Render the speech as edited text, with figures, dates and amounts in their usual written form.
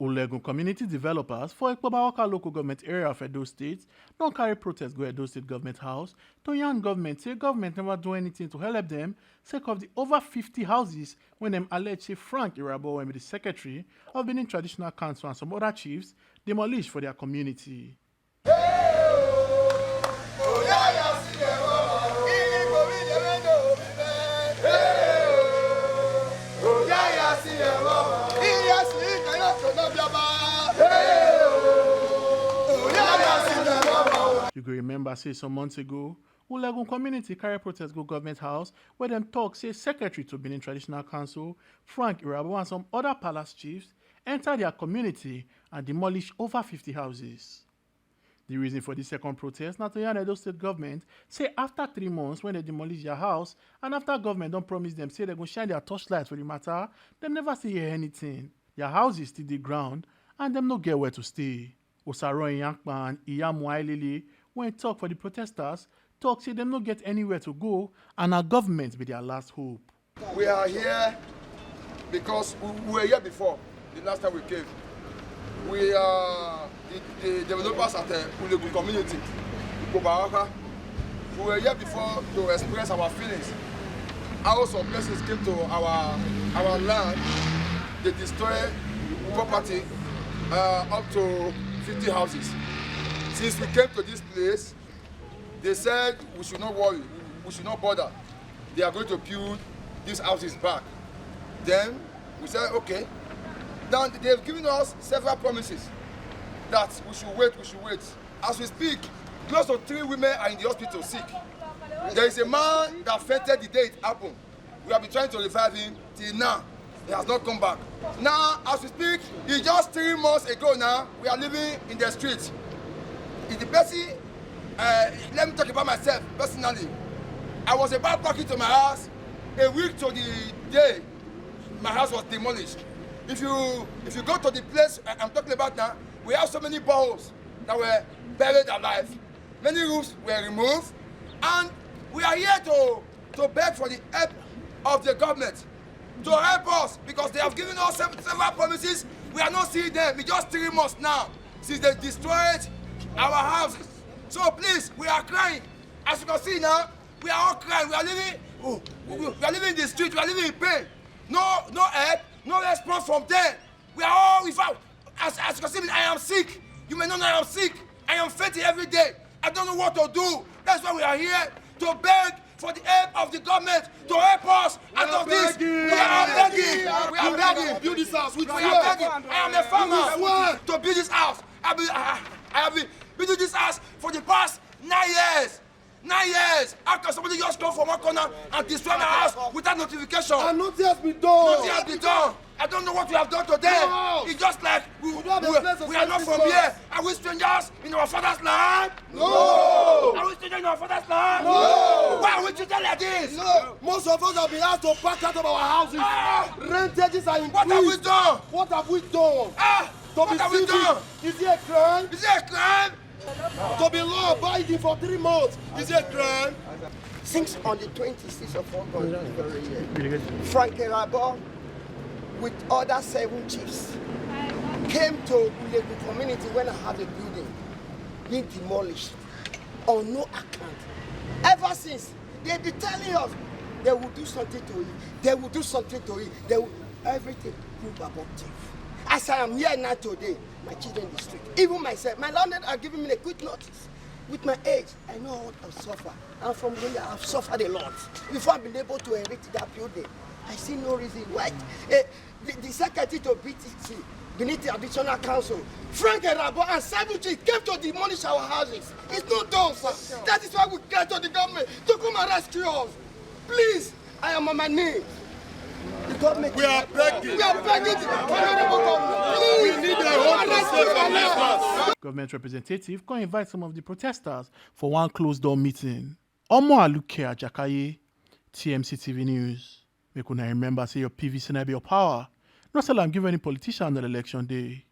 Ulegun community developers for Ekpobawaka local government area of Edo State don't carry protest go Edo State government house to yarn government say government never do anything to help them sake of the over 50 houses when them allege say Frank Erhabor, when be the secretary of Benin Traditional Council and some other chiefs demolished for their community. You can remember, say some months ago, Ulegun community carry protest go government house where them talk say secretary to Benin Traditional Council, Frank Erhabor and some other palace chiefs enter their community and demolish over 50 houses. The reason for the second protest, not to yarn Edo State government, say after 3 months when they demolish their house and after government don't promise them say they're going to shine their torchlight for the matter, them never see hear anything. Their houses still the ground and them no get where to stay. Osaro Yankpa and Iyamu Ailele, when talk for the protesters, talk say them no get anywhere to go and our government be their last hope. We are here because we were here before, the last time we came. We are the developers at the Ulegun community, Ekpobawaka. We were here before to express our feelings. How some places came to our land, they destroyed property up to 50 houses. Since we came to this place, they said we should not worry, we should not bother. They are going to build these houses back. Then we said, okay. Now they've given us several promises that we should wait. As we speak, close to 3 women are in the hospital sick. There is a man that fainted the day it happened. We have been trying to revive him till now. He has not come back. Now, as we speak, it's just 3 months ago now, we are living in the street. It's the person, let me talk about myself personally. I was about walking to my house, a week to the day my house was demolished. If you go to the place I'm talking about now, we have so many boreholes that were buried alive. Many roofs were removed, and we are here to beg for the help of the government to help us because they have given us several promises. We are not seeing them. It's just 3 months now since they destroyed our houses. So please, we are crying. As you can see now, we are all crying. We are living in the street. We are living in pain. No help, no response from them. We are all without. As you can see, I am sick. You may not know I am sick. I am fainting every day. I don't know what to do. That's why we are here to beg for the help of the government to help us out of this. We are begging. We are begging. Build this house. We are begging. I am a farmer to build this house. I have been building this house for the past 9 years. 9 years. How can somebody just come from one corner and destroy my house without notification? And nothing has been done. Nothing has been done. I don't know what we have done today. No. It's just like we are not from here. Are we strangers in our father's land? No. Are we strangers in our father's land? No. Why are we treated like this? No. Most of us have been asked to pack out of our houses. Rentages are increased. What have we done? What have we done? What have we done? Is it a crime? Is it a crime? To be law-abiding for 3 months, is it a crime? Since on the 26th of August, Frank Erhabor with other 7 chiefs came to Ulegun community when I had a building being demolished on no account. Ever since, they've been telling us they will do something to it, they will do something to it, they will, everything prove abortive. As I am here now today, my children in the street, even myself, my landlord are giving me a quick notice. With my age, I know what I've suffered. And from there, I've suffered a lot. Before I've been able to erect that building, I see no reason why. The secretary to BTC, Benin Traditional Council, Frank Erhabor and 7 chiefs came to demolish our houses. It's not done, sir. That is why we cry to the government to come and rescue us. Please, I am on my knees. The government. We are begging. We are begging the honorable government. Please. We need a home to save our lives. Government representative can invite some of the protesters for one closed-door meeting. Omo Aluke Ajakaye, TMC TV News. Make una remember say your PVC na be your power. Not say I'm giving any politician on the election day.